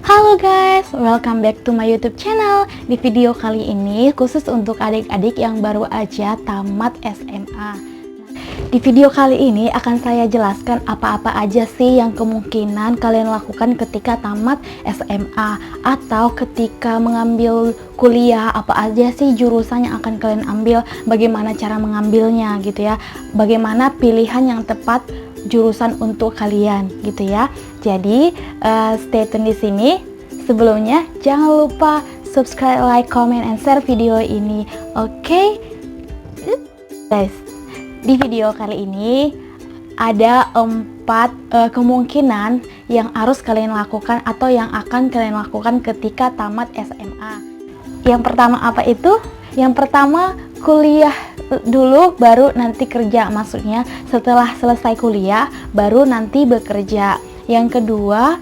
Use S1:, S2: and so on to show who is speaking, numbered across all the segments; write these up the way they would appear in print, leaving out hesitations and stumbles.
S1: Halo guys, welcome back to my YouTube channel. Di video kali ini khusus untuk adik-adik yang baru aja tamat SMA. Di video kali ini akan saya jelaskan apa-apa aja sih yang kemungkinan kalian lakukan ketika tamat SMA atau ketika mengambil kuliah. Apa aja sih jurusan yang akan kalian ambil, bagaimana cara mengambilnya gitu ya, bagaimana pilihan yang tepat jurusan untuk kalian gitu ya. Jadi stay tune di sini. Sebelumnya jangan lupa subscribe, like, comment, and share video ini. Oke? Guys, di video kali ini ada 4 kemungkinan yang harus kalian lakukan atau yang akan kalian lakukan ketika tamat SMA. Yang pertama apa itu? Yang pertama, kuliah dulu baru nanti kerja. Maksudnya setelah selesai kuliah baru nanti bekerja. Yang kedua,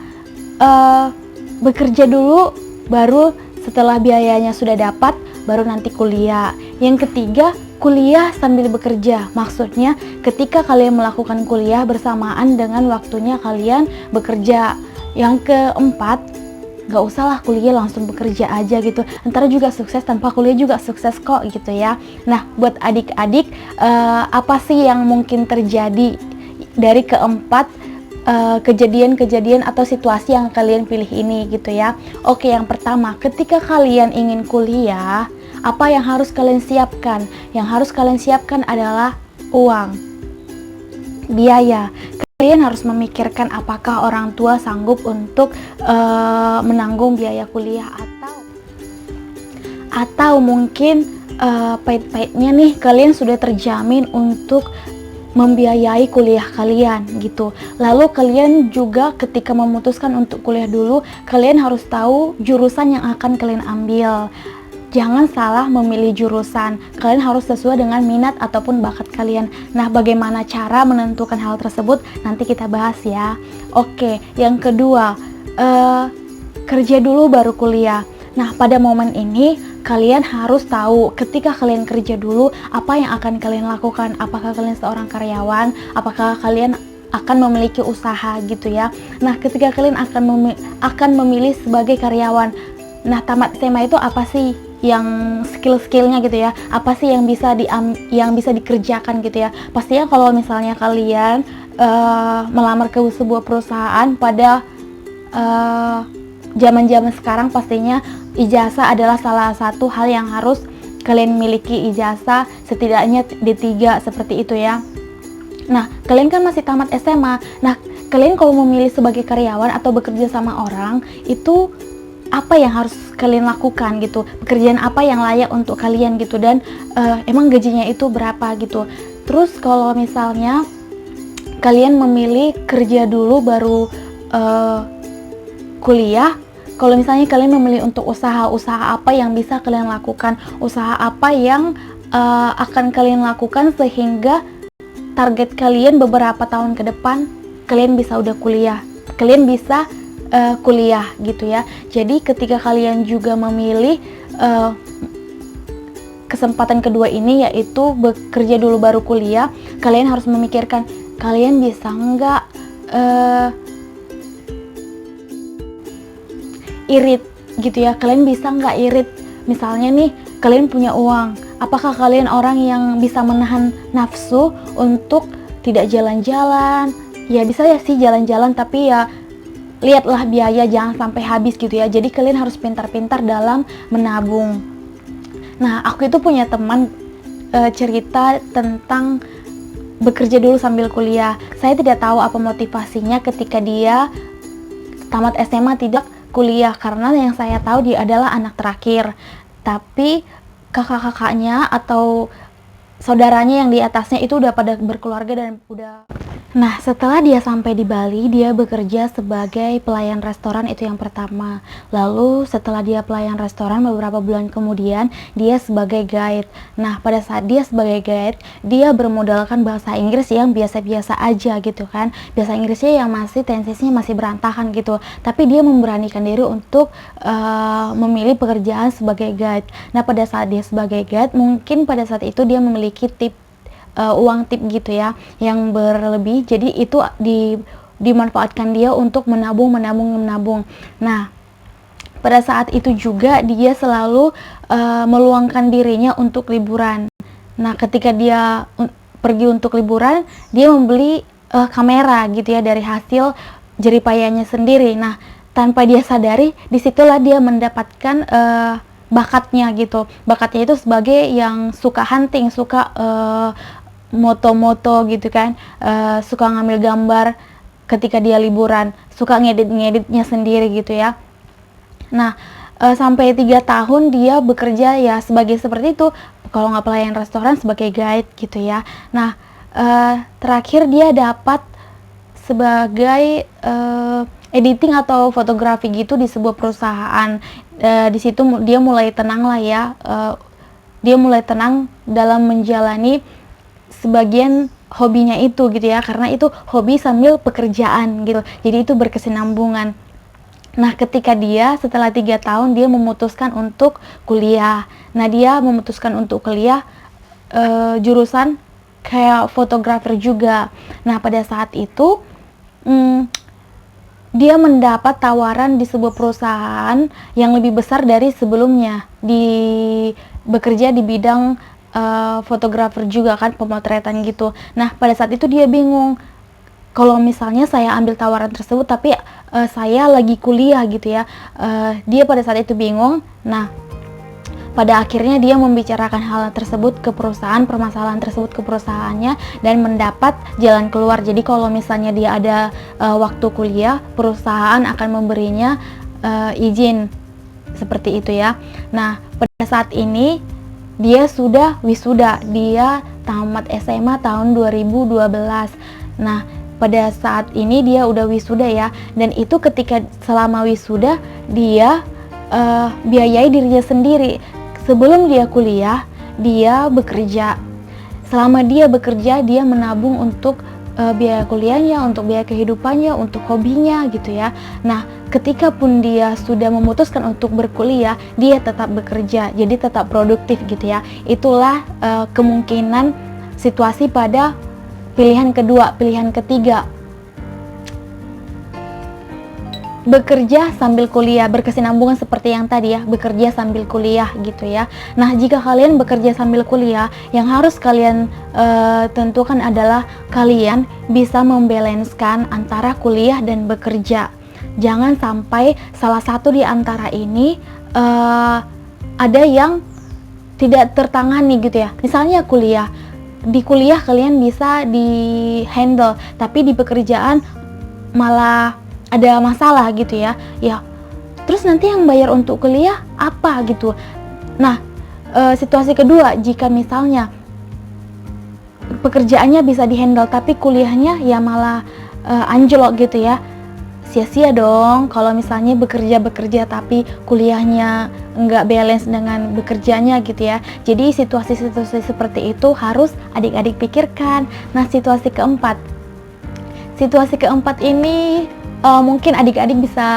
S1: bekerja dulu baru setelah biayanya sudah dapat baru nanti kuliah. Yang ketiga, kuliah sambil bekerja. Maksudnya ketika kalian melakukan kuliah bersamaan dengan waktunya kalian bekerja. Yang keempat, gak usahlah kuliah langsung bekerja aja gitu, ntar juga sukses, tanpa kuliah juga sukses kok gitu ya. Nah, buat adik-adik, apa sih yang mungkin terjadi dari keempat kejadian-kejadian atau situasi yang kalian pilih ini gitu ya. Oke, yang pertama, ketika kalian ingin kuliah, apa yang harus kalian siapkan? Yang harus kalian siapkan adalah uang, biaya. Kalian harus memikirkan apakah orang tua sanggup untuk menanggung biaya kuliah, atau mungkin pahit-pahitnya nih kalian sudah terjamin untuk membiayai kuliah kalian gitu. Lalu kalian juga ketika memutuskan untuk kuliah dulu, kalian harus tahu jurusan yang akan kalian ambil. Jangan salah memilih jurusan, kalian harus sesuai dengan minat ataupun bakat kalian. Nah, bagaimana cara menentukan hal tersebut nanti kita bahas ya. Oke, yang kedua, kerja dulu baru kuliah. Nah, pada momen ini kalian harus tahu ketika kalian kerja dulu apa yang akan kalian lakukan. Apakah kalian seorang karyawan, apakah kalian akan memiliki usaha gitu ya. Nah, ketika kalian akan memilih sebagai karyawan, nah tamat SMA itu apa sih yang skill-skillnya gitu ya, apa sih yang bisa dikerjakan gitu ya. Pastinya kalau misalnya kalian melamar ke sebuah perusahaan pada zaman-zaman sekarang, pastinya ijazah adalah salah satu hal yang harus kalian miliki. Ijazah setidaknya D3 seperti itu ya. Nah, kalian kan masih tamat SMA. Nah, kalian kalau memilih sebagai karyawan atau bekerja sama orang, itu apa yang harus kalian lakukan gitu, pekerjaan apa yang layak untuk kalian gitu, dan emang gajinya itu berapa gitu. Terus kalau misalnya kalian memilih kerja dulu baru kuliah, kalau misalnya kalian memilih untuk usaha apa yang bisa kalian lakukan, usaha apa yang akan kalian lakukan sehingga target kalian beberapa tahun ke depan kalian bisa udah kuliah, kalian bisa kuliah gitu ya. Jadi ketika kalian juga memilih kesempatan kedua ini, yaitu bekerja dulu baru kuliah, kalian harus memikirkan kalian bisa nggak irit gitu ya. Kalian bisa nggak irit, misalnya nih kalian punya uang, apakah kalian orang yang bisa menahan nafsu untuk tidak jalan-jalan? Ya bisa ya sih jalan-jalan, tapi ya lihatlah biaya jangan sampai habis gitu ya. Jadi kalian harus pintar-pintar dalam menabung. Nah, aku itu punya teman cerita tentang bekerja dulu sambil kuliah. Saya tidak tahu apa motivasinya ketika dia tamat SMA tidak kuliah, karena yang saya tahu dia adalah anak terakhir, tapi kakak-kakaknya atau saudaranya yang di atasnya itu udah pada berkeluarga dan udah. Nah, setelah dia sampai di Bali, dia bekerja sebagai pelayan restoran, itu yang pertama. Lalu setelah dia pelayan restoran, beberapa bulan kemudian dia sebagai guide. Nah, pada saat dia sebagai guide, dia bermodalkan bahasa Inggris yang biasa-biasa aja gitu kan. Bahasa Inggrisnya yang masih tensinya masih berantakan gitu. Tapi dia memberanikan diri untuk memilih pekerjaan sebagai guide. Nah, pada saat dia sebagai guide, mungkin pada saat itu dia memiliki uang tip gitu ya yang berlebih, jadi itu dimanfaatkan dia untuk menabung. Nah, pada saat itu juga dia selalu meluangkan dirinya untuk liburan. Nah, ketika dia pergi untuk liburan, dia membeli kamera gitu ya dari hasil jeripayanya sendiri. Nah, tanpa dia sadari, disitulah dia mendapatkan bakatnya gitu. Bakatnya itu sebagai yang suka hunting, suka moto-moto gitu kan, suka ngambil gambar ketika dia liburan, suka ngedit-ngeditnya sendiri gitu ya. Nah, sampai 3 tahun dia bekerja ya sebagai seperti itu, kalau nggak pelayan restoran, sebagai guide gitu ya. Nah, terakhir dia dapat sebagai editing atau fotografi gitu di sebuah perusahaan. Di situ dia mulai tenang lah ya, dia mulai tenang dalam menjalani sebagian hobinya itu gitu ya, karena itu hobi sambil pekerjaan gitu, jadi itu berkesinambungan. Nah, ketika dia setelah 3 tahun dia memutuskan untuk kuliah. Nah, dia memutuskan untuk kuliah jurusan kayak fotografer juga. Nah, pada saat itu dia mendapat tawaran di sebuah perusahaan yang lebih besar dari sebelumnya, bekerja di bidang fotografer juga kan, pemotretan gitu. Nah, pada saat itu dia bingung, kalau misalnya saya ambil tawaran tersebut tapi saya lagi kuliah gitu ya. Dia pada saat itu bingung. Nah, pada akhirnya dia membicarakan hal tersebut ke perusahaan, permasalahan tersebut ke perusahaannya, dan mendapat jalan keluar. Jadi kalau misalnya dia ada waktu kuliah, perusahaan akan memberinya izin seperti itu ya. Nah, pada saat ini dia sudah wisuda, dia tamat SMA tahun 2012. Nah, pada saat ini dia udah wisuda ya, dan itu ketika selama wisuda dia biayai dirinya sendiri. Sebelum dia kuliah, dia bekerja. Selama dia bekerja, dia menabung untuk biaya kuliahnya, untuk biaya kehidupannya, untuk hobinya gitu ya. Nah, ketika pun dia sudah memutuskan untuk berkuliah, dia tetap bekerja, jadi tetap produktif gitu ya. Itulah kemungkinan situasi pada pilihan kedua, pilihan ketiga. Bekerja sambil kuliah, berkesinambungan seperti yang tadi ya, bekerja sambil kuliah gitu ya. Nah, jika kalian bekerja sambil kuliah, yang harus kalian tentukan adalah kalian bisa membalanskan antara kuliah dan bekerja. Jangan sampai salah satu di antara ini ada yang tidak tertangani gitu ya. Misalnya kuliah, di kuliah kalian bisa di handle, tapi di pekerjaan malah ada masalah gitu ya. Ya, terus nanti yang bayar untuk kuliah apa gitu. Nah, situasi kedua, jika misalnya pekerjaannya bisa dihandle tapi kuliahnya ya malah anjlok gitu ya, sia-sia dong kalau misalnya bekerja tapi kuliahnya nggak balance dengan bekerjanya gitu ya. Jadi situasi-situasi seperti itu harus adik-adik pikirkan. Nah, situasi keempat ini mungkin adik-adik bisa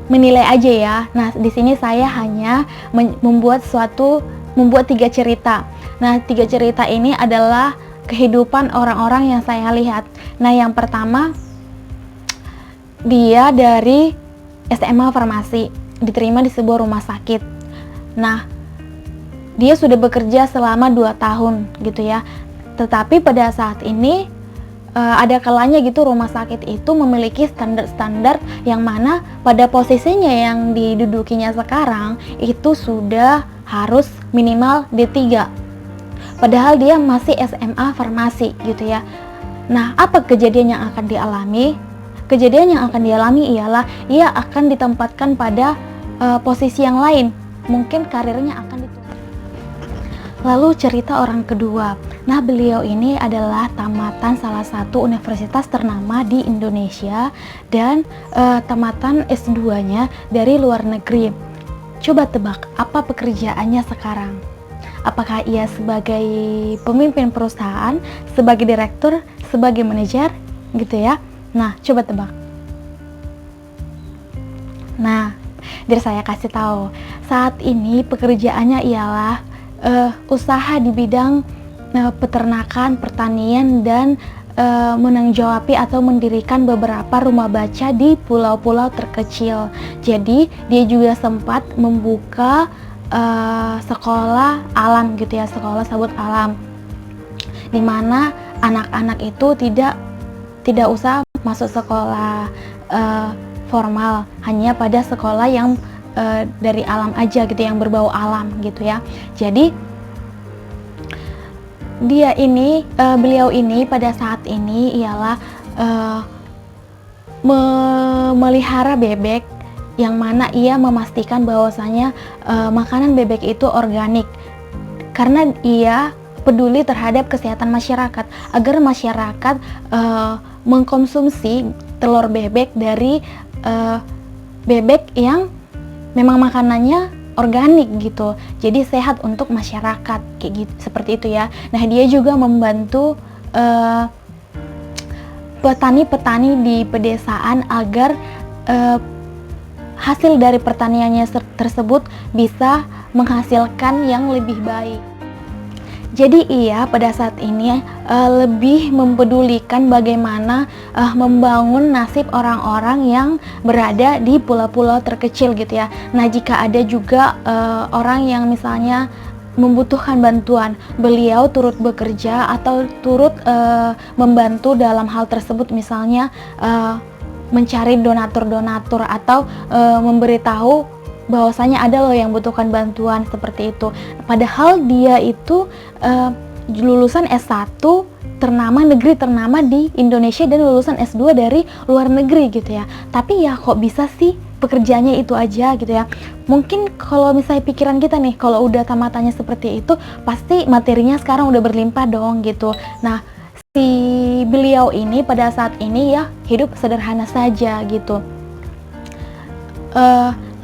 S1: menilai aja ya. Nah, di sini saya hanya membuat 3 cerita. Nah, 3 cerita ini adalah kehidupan orang-orang yang saya lihat. Nah, yang pertama, dia dari SMA farmasi, diterima di sebuah rumah sakit. Nah, dia sudah bekerja selama 2 tahun gitu ya. Tetapi pada saat ini ada kalanya gitu rumah sakit itu memiliki standar-standar yang mana pada posisinya yang didudukinya sekarang itu sudah harus minimal D3. Padahal dia masih SMA farmasi gitu ya. Nah, apa kejadian yang akan dialami? Kejadian yang akan dialami ialah ia akan ditempatkan pada posisi yang lain. Mungkin karirnya akan ditutup. Lalu cerita orang kedua. Nah, beliau ini adalah tamatan salah satu universitas ternama di Indonesia dan tamatan S2-nya dari luar negeri. Coba tebak, apa pekerjaannya sekarang? Apakah ia sebagai pemimpin perusahaan, sebagai direktur, sebagai manajer, gitu ya? Nah, coba tebak. Nah, biar saya kasih tahu. Saat ini pekerjaannya ialah usaha di bidang peternakan, pertanian, dan menanggapi atau mendirikan beberapa rumah baca di pulau-pulau terkecil. Jadi dia juga sempat membuka sekolah alam gitu ya, sekolah sabut alam, di mana anak-anak itu tidak usah masuk sekolah formal, hanya pada sekolah yang dari alam aja gitu, yang berbau alam gitu ya. Jadi beliau ini pada saat ini ialah memelihara bebek, yang mana ia memastikan bahwasanya makanan bebek itu organik, karena ia peduli terhadap kesehatan masyarakat, agar masyarakat mengkonsumsi telur bebek dari bebek yang memang makanannya organik gitu, jadi sehat untuk masyarakat kayak gitu, seperti itu ya. Nah, dia juga membantu petani-petani di pedesaan agar hasil dari pertaniannya tersebut bisa menghasilkan yang lebih baik. Jadi ia pada saat ini lebih mempedulikan bagaimana membangun nasib orang-orang yang berada di pulau-pulau terkecil gitu ya. Nah, jika ada juga orang yang misalnya membutuhkan bantuan, beliau turut bekerja atau turut membantu dalam hal tersebut, misalnya mencari donatur-donatur atau memberitahu bahwasanya ada loh yang butuhkan bantuan, seperti itu. Padahal dia itu lulusan S1 negeri ternama di Indonesia dan lulusan S2 dari luar negeri gitu ya. Tapi ya kok bisa sih pekerjaannya itu aja gitu ya. Mungkin kalau misalnya pikiran kita nih, kalau udah tamatannya seperti itu, pasti materinya sekarang udah berlimpah dong gitu. Nah, si beliau ini pada saat ini ya hidup sederhana saja gitu.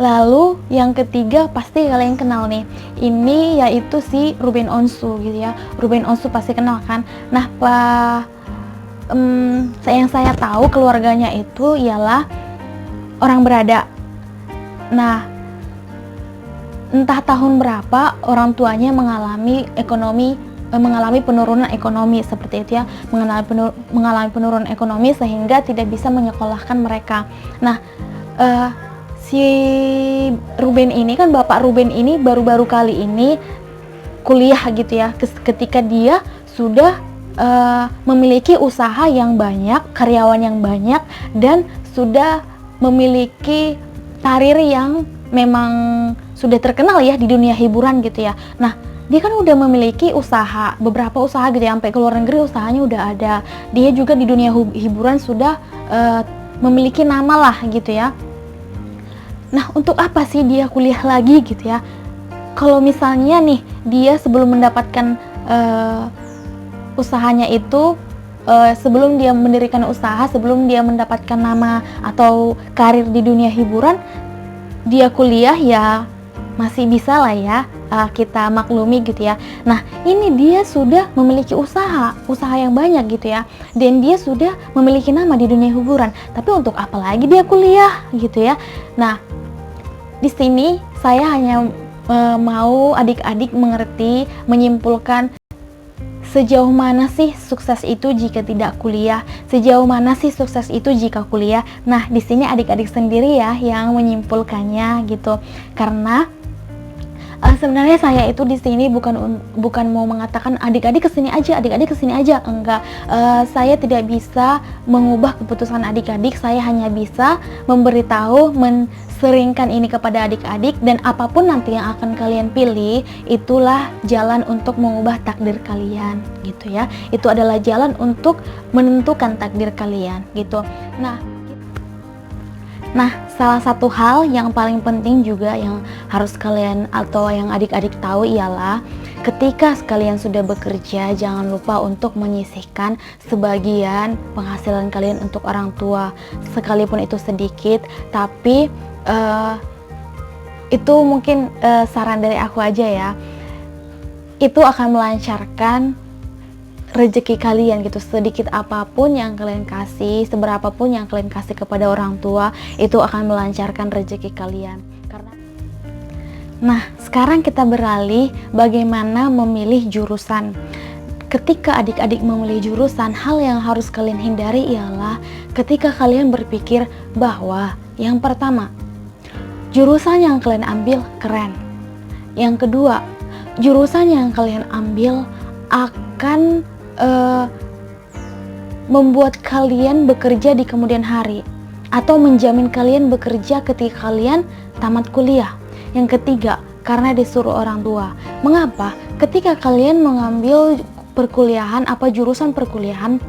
S1: Lalu yang ketiga pasti kalian kenal nih, ini yaitu si Ruben Onsu gitu ya. Ruben Onsu pasti kenal kan. Nah, yang saya tahu keluarganya itu ialah orang berada. Nah, entah tahun berapa orang tuanya mengalami penurunan ekonomi, seperti itu ya, mengalami penurunan ekonomi sehingga tidak bisa menyekolahkan mereka. Nah, si Ruben ini kan, Bapak Ruben ini baru-baru kali ini kuliah gitu ya, ketika dia sudah memiliki usaha yang banyak, karyawan yang banyak, dan sudah memiliki karir yang memang sudah terkenal ya di dunia hiburan gitu ya. Nah, dia kan udah memiliki usaha, beberapa usaha gitu ya, sampai ke luar negeri usahanya udah ada. Dia juga di dunia hiburan sudah memiliki nama lah gitu ya. Nah, untuk apa sih dia kuliah lagi gitu ya? Kalau misalnya nih, dia sebelum mendapatkan usahanya itu, sebelum dia mendirikan usaha, sebelum dia mendapatkan nama atau karir di dunia hiburan, dia kuliah ya masih bisa lah ya, kita maklumi gitu ya. Nah, ini dia sudah memiliki usaha yang banyak gitu ya, dan dia sudah memiliki nama di dunia hiburan. Tapi untuk apa lagi dia kuliah gitu ya? Nah, di sini saya hanya mau adik-adik mengerti, menyimpulkan sejauh mana sih sukses itu jika tidak kuliah, sejauh mana sih sukses itu jika kuliah. Nah, di sini adik-adik sendiri ya yang menyimpulkannya gitu. Karena sebenarnya saya itu di sini bukan mau mengatakan adik-adik kesini aja, enggak. Saya tidak bisa mengubah keputusan adik-adik. Saya hanya bisa memberitahu, menseringkan ini kepada adik-adik, dan apapun nanti yang akan kalian pilih, itulah jalan untuk mengubah takdir kalian gitu ya. Itu adalah jalan untuk menentukan takdir kalian gitu. Nah, salah satu hal yang paling penting juga yang harus kalian atau yang adik-adik tahu ialah ketika kalian sudah bekerja, jangan lupa untuk menyisihkan sebagian penghasilan kalian untuk orang tua, sekalipun itu sedikit. Tapi itu mungkin saran dari aku aja ya, itu akan melancarkan rezeki kalian gitu. Sedikit apapun yang kalian kasih, seberapapun yang kalian kasih kepada orang tua, itu akan melancarkan rezeki kalian. Nah, sekarang kita beralih bagaimana memilih jurusan. ketika adik-adik memilih jurusan, hal yang harus kalian hindari ialah ketika kalian berpikir bahwa yang pertama, jurusan yang kalian ambil keren. Yang kedua, jurusan yang kalian ambil akan membuat kalian bekerja di kemudian hari atau menjamin kalian bekerja ketika kalian tamat kuliah. Yang ketiga, karena disuruh orang tua. Mengapa? Ketika kalian mengambil perkuliahan, jurusan perkuliahan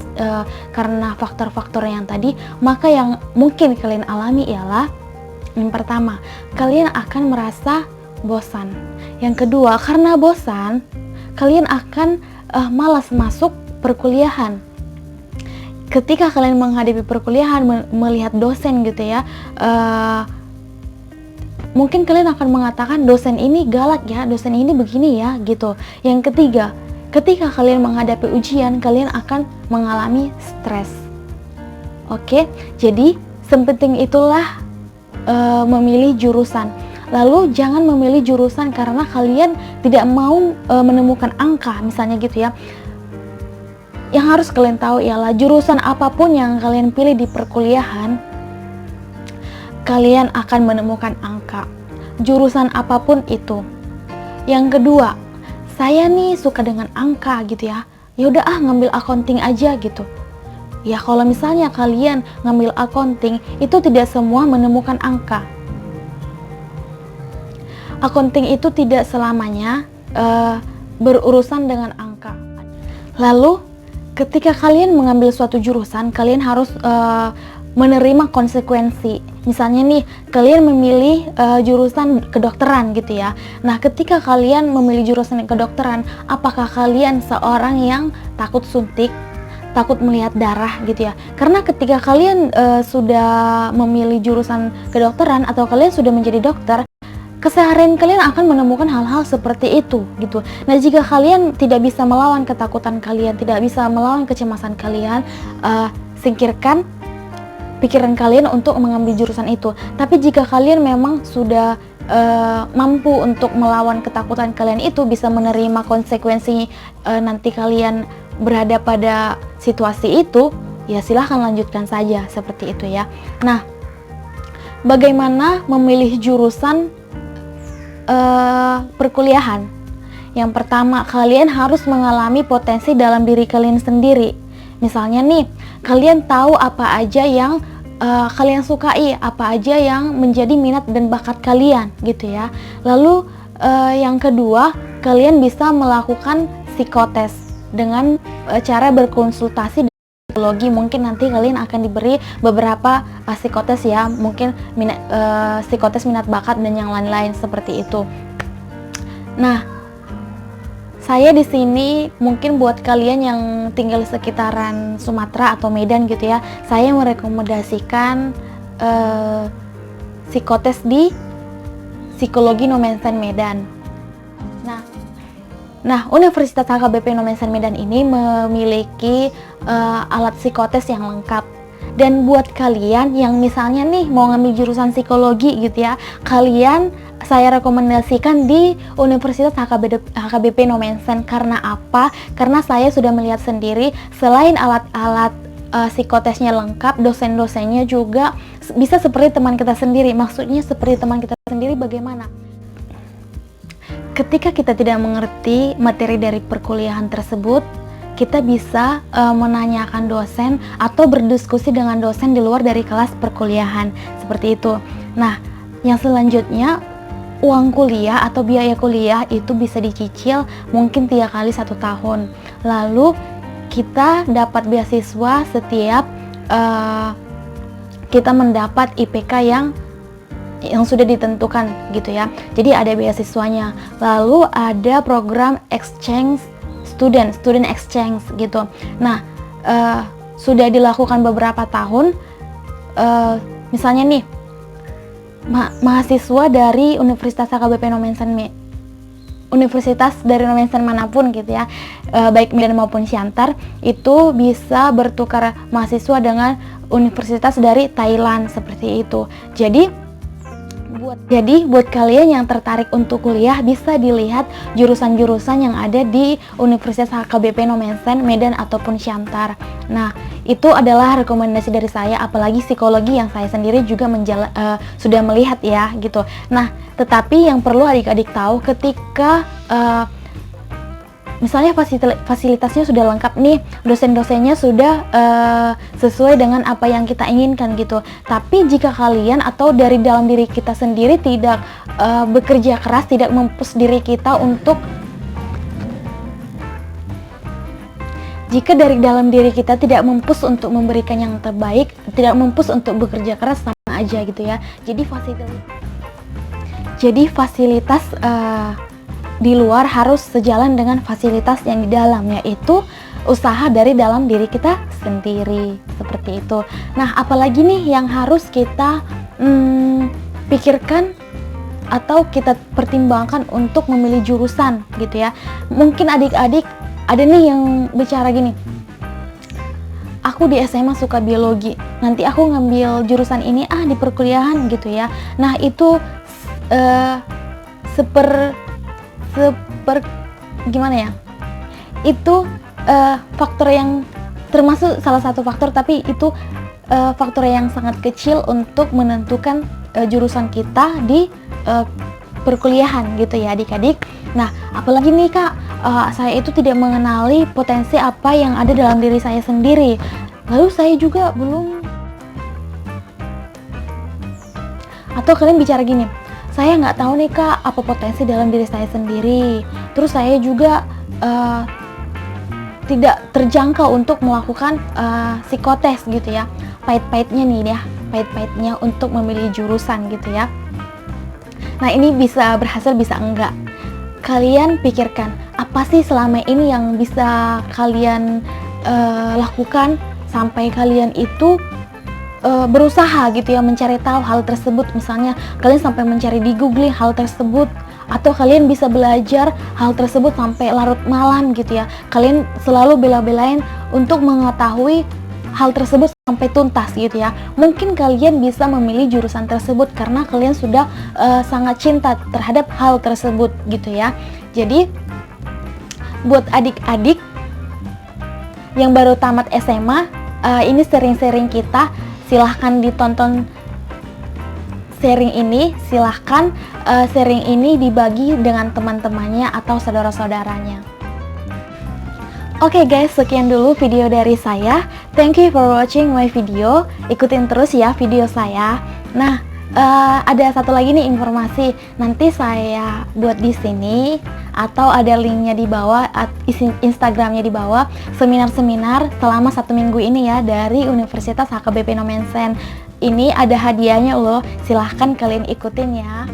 S1: karena faktor-faktor yang tadi, maka yang mungkin kalian alami ialah yang pertama, kalian akan merasa bosan. Yang kedua, karena bosan, kalian akan malas masuk perkuliahan. Ketika kalian menghadapi perkuliahan, melihat dosen gitu ya, mungkin kalian akan mengatakan dosen ini galak ya, dosen ini begini ya gitu. Yang ketiga, ketika kalian menghadapi ujian, kalian akan mengalami stres. Oke, jadi sepenting itulah memilih jurusan. Lalu jangan memilih jurusan karena kalian tidak mau menemukan angka, misalnya gitu ya. Yang harus kalian tahu ialah jurusan apapun yang kalian pilih di perkuliahan, kalian akan menemukan angka. Jurusan apapun itu. Yang kedua, saya nih suka dengan angka gitu ya. Ya udah ngambil accounting aja gitu. Ya kalau misalnya kalian ngambil accounting, itu tidak semua menemukan angka. Accounting itu tidak selamanya berurusan dengan angka. Lalu ketika kalian mengambil suatu jurusan, kalian harus menerima konsekuensi. Misalnya nih, kalian memilih jurusan kedokteran gitu ya. Nah, ketika kalian memilih jurusan kedokteran, apakah kalian seorang yang takut suntik, takut melihat darah gitu ya? Karena ketika kalian sudah memilih jurusan kedokteran atau kalian sudah menjadi dokter, keseharian kalian akan menemukan hal-hal seperti itu gitu. Nah, jika kalian tidak bisa melawan ketakutan kalian, tidak bisa melawan kecemasan kalian, singkirkan pikiran kalian untuk mengambil jurusan itu. Tapi jika kalian memang sudah mampu untuk melawan ketakutan kalian itu, bisa menerima konsekuensi nanti kalian berada pada situasi itu, ya silahkan lanjutkan saja seperti itu ya. Nah, bagaimana memilih jurusan perkuliahan? Yang pertama, kalian harus mengalami potensi dalam diri kalian sendiri. Misalnya nih, kalian tahu apa aja yang kalian sukai, apa aja yang menjadi minat dan bakat kalian gitu ya. Lalu yang kedua, kalian bisa melakukan psikotes dengan cara berkonsultasi dengan psikologi. Mungkin nanti kalian akan diberi beberapa psikotes ya, mungkin psikotes minat bakat dan yang lain-lain seperti itu. Nah, saya di sini mungkin buat kalian yang tinggal di sekitaran Sumatera atau Medan gitu ya, saya merekomendasikan psikotes di Psikologi Nomensen Medan. Nah, Universitas HKBP Nomensen Medan ini memiliki alat psikotes yang lengkap. Dan buat kalian yang misalnya nih mau ngambil jurusan psikologi gitu ya, saya rekomendasikan di Universitas HKBP Nomensen. Karena apa? Karena saya sudah melihat sendiri, selain alat-alat psikotesnya lengkap, dosen-dosennya juga bisa seperti teman kita sendiri. Maksudnya seperti teman kita sendiri bagaimana? Ketika kita tidak mengerti materi dari perkuliahan tersebut, kita bisa menanyakan dosen atau berdiskusi dengan dosen di luar dari kelas perkuliahan, seperti itu. Nah, yang selanjutnya, uang kuliah atau biaya kuliah itu bisa dicicil mungkin 3 kali 1 tahun. Lalu kita dapat beasiswa setiap kita mendapat IPK yang sudah ditentukan gitu ya. Jadi ada beasiswanya. Lalu ada program exchange student exchange gitu. Nah, sudah dilakukan beberapa tahun. Misalnya nih, mahasiswa dari Universitas HKBP Nomensen, universitas dari Nomensen manapun gitu ya, baik Medan maupun Siantar, itu bisa bertukar mahasiswa dengan universitas dari Thailand seperti itu. Jadi buat Buat kalian yang tertarik untuk kuliah, bisa dilihat jurusan-jurusan yang ada di Universitas HKBP Nomensen, Medan ataupun Syantar. Nah, itu adalah rekomendasi dari saya, apalagi psikologi yang saya sendiri juga sudah melihat ya gitu. Nah, tetapi yang perlu adik-adik tahu ketika misalnya fasilitasnya sudah lengkap nih, dosen-dosennya sudah sesuai dengan apa yang kita inginkan gitu. Tapi jika kalian atau dari dalam diri kita sendiri tidak bekerja keras, tidak mempush diri kita untuk, jika dari dalam diri kita tidak mempush untuk memberikan yang terbaik, tidak mempush untuk bekerja keras, sama aja gitu ya. Jadi fasilitas di luar harus sejalan dengan fasilitas yang di dalam, yaitu usaha dari dalam diri kita sendiri, seperti itu. Nah, apalagi nih yang harus kita pikirkan atau kita pertimbangkan untuk memilih jurusan gitu ya. Mungkin adik-adik ada nih yang bicara gini, aku di SMA suka biologi, nanti aku ngambil jurusan ini di perkuliahan gitu ya. Nah, itu gimana ya, itu faktor yang termasuk salah satu faktor, tapi itu faktor yang sangat kecil untuk menentukan jurusan kita di perkuliahan gitu ya adik-adik. Nah, apalagi nih Kak, saya itu tidak mengenali potensi apa yang ada dalam diri saya sendiri, lalu saya juga belum, atau kalian bicara gini, saya nggak tahu nih Kak apa potensi dalam diri saya sendiri, terus saya juga tidak terjangkau untuk melakukan psikotes gitu ya. Pahit-pahitnya nih ya, pahit-pahitnya untuk memilih jurusan gitu ya. Nah, ini bisa berhasil bisa enggak, kalian pikirkan apa sih selama ini yang bisa kalian lakukan sampai kalian itu berusaha gitu ya mencari tahu hal tersebut. Misalnya kalian sampai mencari di Google hal tersebut, atau kalian bisa belajar hal tersebut sampai larut malam gitu ya. Kalian selalu bela-belain untuk mengetahui hal tersebut sampai tuntas gitu ya. Mungkin kalian bisa memilih jurusan tersebut karena kalian sudah sangat cinta terhadap hal tersebut gitu ya. Jadi buat adik-adik yang baru tamat SMA, ini sering-sering kita, silahkan ditonton sharing ini, silahkan sharing ini dibagi dengan teman-temannya atau saudara-saudaranya. Oke guys, sekian dulu video dari saya. Thank you for watching my video. Ikutin terus ya video saya. Nah, ada satu lagi nih informasi. Nanti saya buat di sini atau ada linknya di bawah, Instagramnya di bawah, seminar-seminar selama 1 minggu ini ya dari Universitas HKBP Nomensen. Ini ada hadiahnya loh, silahkan kalian ikutin ya.